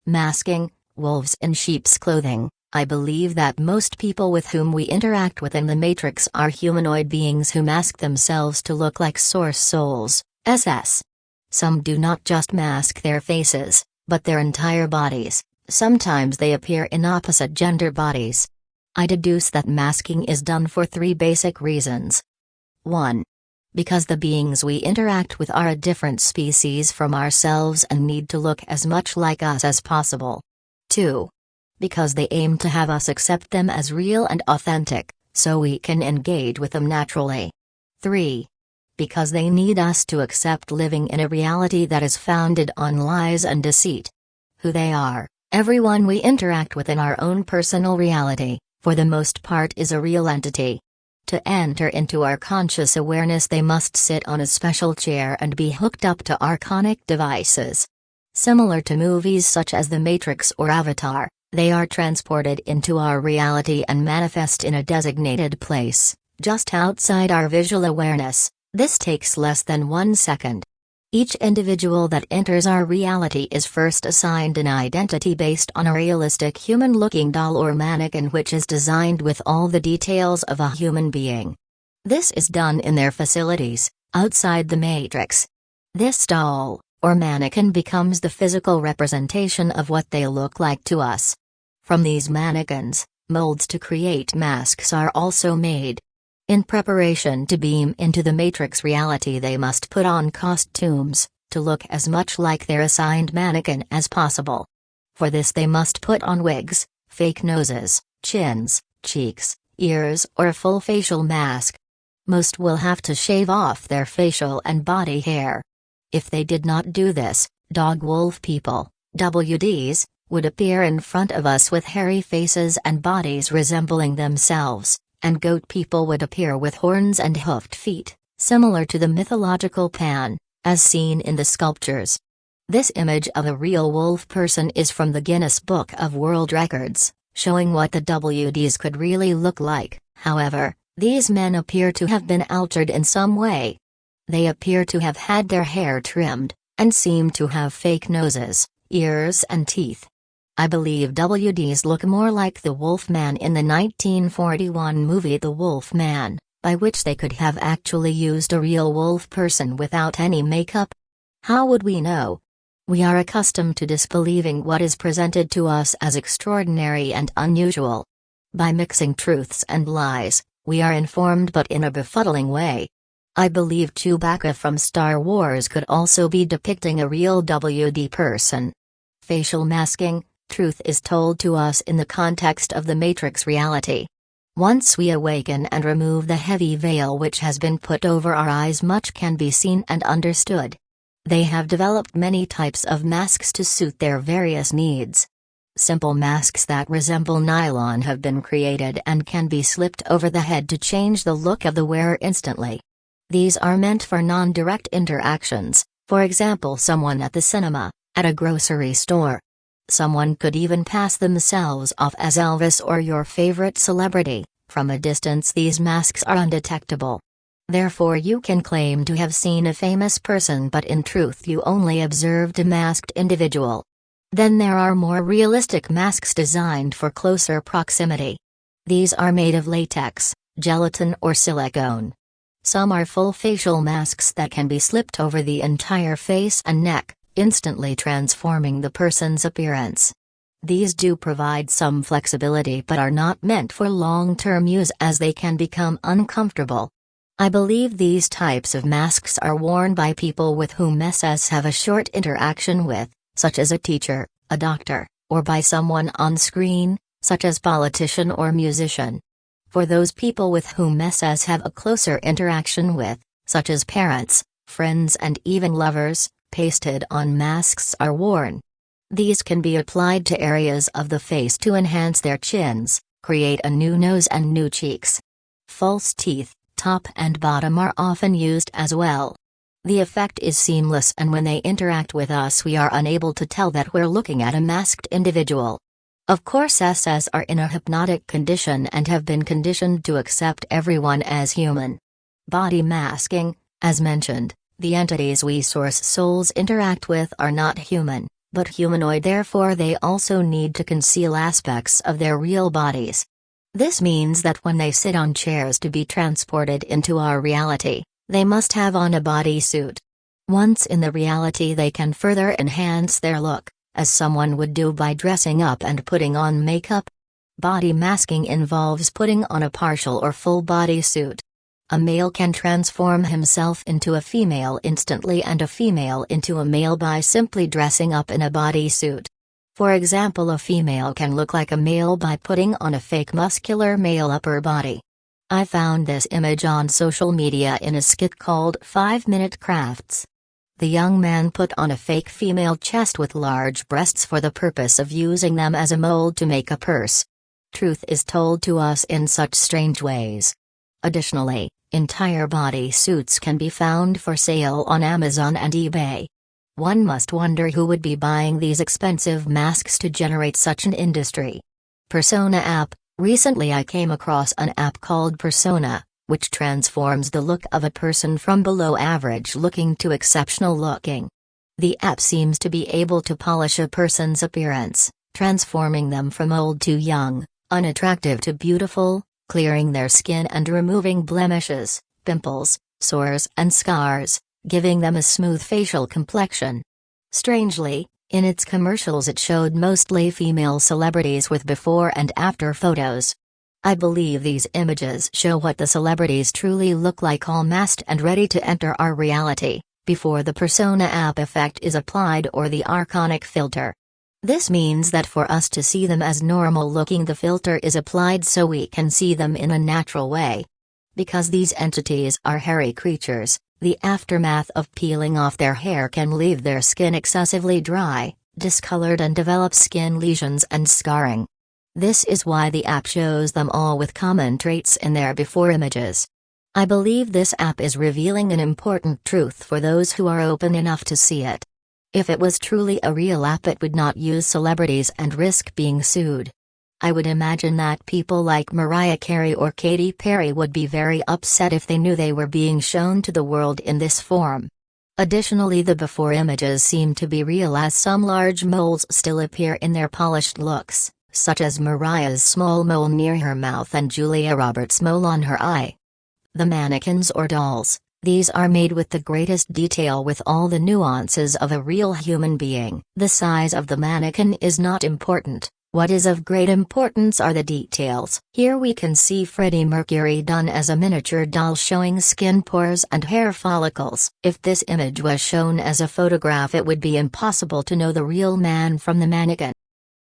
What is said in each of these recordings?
Masking, wolves in sheep's clothing. I believe that most people with whom we interact within the Matrix are humanoid beings who mask themselves to look like source souls, SS. Some do not just mask their faces, but their entire bodies. Sometimes they appear in opposite gender bodies. I deduce that masking is done for three basic reasons. 1. Because the beings we interact with are a different species from ourselves and need to look as much like us as possible. 2. Because they aim to have us accept them as real and authentic, so we can engage with them naturally. 3. Because they need us to accept living in a reality that is founded on lies and deceit. Who they are, everyone we interact with in our own personal reality, for the most part is a real entity. To enter into our conscious awareness they must sit on a special chair and be hooked up to archonic devices. Similar to movies such as The Matrix or Avatar, they are transported into our reality and manifest in a designated place, just outside our visual awareness. This takes less than 1 second. Each individual that enters our reality is first assigned an identity based on a realistic human-looking doll or mannequin which is designed with all the details of a human being. This is done in their facilities, outside the Matrix. This doll, or mannequin, becomes the physical representation of what they look like to us. From these mannequins, molds to create masks are also made. In preparation to beam into the Matrix reality they must put on costumes, to look as much like their assigned mannequin as possible. For this they must put on wigs, fake noses, chins, cheeks, ears or a full facial mask. Most will have to shave off their facial and body hair. If they did not do this, dog-wolf people, WDs, would appear in front of us with hairy faces and bodies resembling themselves. And goat people would appear with horns and hoofed feet, similar to the mythological Pan, as seen in the sculptures. This image of a real wolf person is from the Guinness Book of World Records, showing what the WDs could really look like. However, these men appear to have been altered in some way. They appear to have had their hair trimmed, and seem to have fake noses, ears and teeth. I believe WDs look more like the Wolfman in the 1941 movie The Wolf Man, by which they could have actually used a real wolf person without any makeup. How would we know? We are accustomed to disbelieving what is presented to us as extraordinary and unusual. By mixing truths and lies, we are informed but in a befuddling way. I believe Chewbacca from Star Wars could also be depicting a real WD person. Facial masking. Truth is told to us in the context of the Matrix reality. Once we awaken and remove the heavy veil which has been put over our eyes, much can be seen and understood. They have developed many types of masks to suit their various needs. Simple masks that resemble nylon have been created and can be slipped over the head to change the look of the wearer instantly. These are meant for non-direct interactions, for example someone at the cinema, at a grocery store. Someone could even pass themselves off as Elvis or your favorite celebrity. From a distance these masks are undetectable. Therefore you can claim to have seen a famous person but in truth you only observed a masked individual. Then there are more realistic masks designed for closer proximity. These are made of latex, gelatin or silicone. Some are full facial masks that can be slipped over the entire face and neck, instantly transforming the person's appearance. These do provide some flexibility but are not meant for long-term use as they can become uncomfortable. I believe these types of masks are worn by people with whom SS have a short interaction with, such as a teacher, a doctor, or by someone on screen, such as politician or musician. For those people with whom SS have a closer interaction with, such as parents, friends and even lovers, pasted-on masks are worn. These can be applied to areas of the face to enhance their chins, create a new nose and new cheeks. False teeth, top and bottom, are often used as well. The effect is seamless, and when they interact with us we are unable to tell that we're looking at a masked individual. Of course SS are in a hypnotic condition and have been conditioned to accept everyone as human. Body masking, as mentioned. The entities we source souls interact with are not human, but humanoid, therefore they also need to conceal aspects of their real bodies. This means that when they sit on chairs to be transported into our reality, they must have on a bodysuit. Once in the reality, they can further enhance their look, as someone would do by dressing up and putting on makeup. Body masking involves putting on a partial or full bodysuit. A male can transform himself into a female instantly and a female into a male by simply dressing up in a bodysuit. For example, a female can look like a male by putting on a fake muscular male upper body. I found this image on social media in a skit called 5-Minute Crafts. The young man put on a fake female chest with large breasts for the purpose of using them as a mold to make a purse. Truth is told to us in such strange ways. Additionally, entire body suits can be found for sale on Amazon and eBay. One must wonder who would be buying these expensive masks to generate such an industry. Persona app. Recently I came across an app called Persona, which transforms the look of a person from below average looking to exceptional looking. The app seems to be able to polish a person's appearance, transforming them from old to young, unattractive to beautiful, clearing their skin and removing blemishes, pimples, sores and scars, giving them a smooth facial complexion. Strangely, in its commercials it showed mostly female celebrities with before and after photos. I believe these images show what the celebrities truly look like, all masked and ready to enter our reality, before the Persona app effect is applied or the archonic filter. This means that for us to see them as normal looking, the filter is applied so we can see them in a natural way. Because these entities are hairy creatures, the aftermath of peeling off their hair can leave their skin excessively dry, discolored and develop skin lesions and scarring. This is why the app shows them all with common traits in their before images. I believe this app is revealing an important truth for those who are open enough to see it. If it was truly a real app, it would not use celebrities and risk being sued. I would imagine that people like Mariah Carey or Katy Perry would be very upset if they knew they were being shown to the world in this form. Additionally, the before images seem to be real, as some large moles still appear in their polished looks, such as Mariah's small mole near her mouth and Julia Roberts' mole on her eye. The mannequins or dolls, these are made with the greatest detail, with all the nuances of a real human being. The size of the mannequin is not important. What is of great importance are the details. Here we can see Freddie Mercury done as a miniature doll showing skin pores and hair follicles. If this image was shown as a photograph, it would be impossible to know the real man from the mannequin.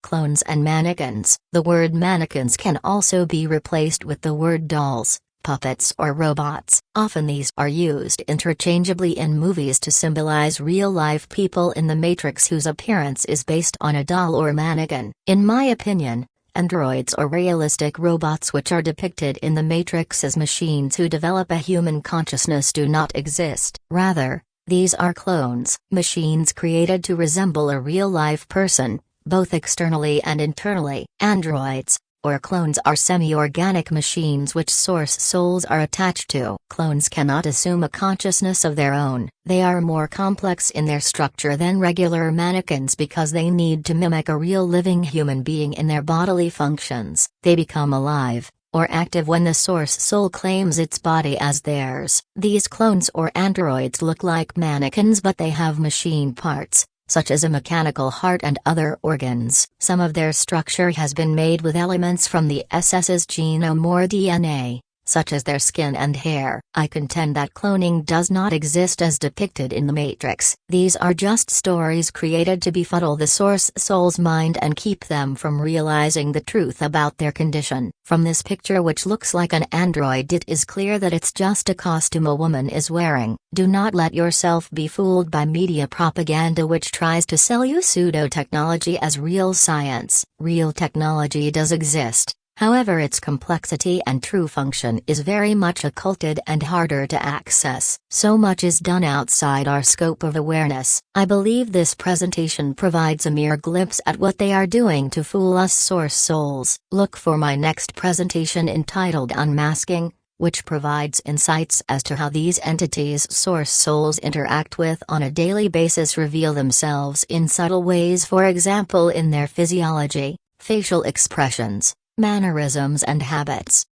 Clones and mannequins. The word mannequins can also be replaced with the word dolls, puppets or robots. Often these are used interchangeably in movies to symbolize real-life people in the Matrix whose appearance is based on a doll or mannequin. In my opinion, androids or realistic robots which are depicted in the Matrix as machines who develop a human consciousness do not exist. Rather, these are clones, machines created to resemble a real-life person, both externally and internally. Androids, or clones, are semi-organic machines which source souls are attached to. Clones cannot assume a consciousness of their own. They are more complex in their structure than regular mannequins because they need to mimic a real living human being in their bodily functions. They become alive, or active, when the source soul claims its body as theirs. These clones or androids look like mannequins, but they have machine parts, such as a mechanical heart and other organs. Some of their structure has been made with elements from the SS's genome or DNA, such as their skin and hair. I contend that cloning does not exist as depicted in the Matrix. These are just stories created to befuddle the source soul's mind and keep them from realizing the truth about their condition. From this picture, which looks like an android, it is clear that it's just a costume a woman is wearing. Do not let yourself be fooled by media propaganda which tries to sell you pseudo-technology as real science. Real technology does exist. However, its complexity and true function is very much occulted and harder to access. So much is done outside our scope of awareness. I believe this presentation provides a mere glimpse at what they are doing to fool us source souls. Look for my next presentation entitled Unmasking, which provides insights as to how these entities source souls interact with on a daily basis reveal themselves in subtle ways, for example in their physiology, facial expressions, mannerisms and habits.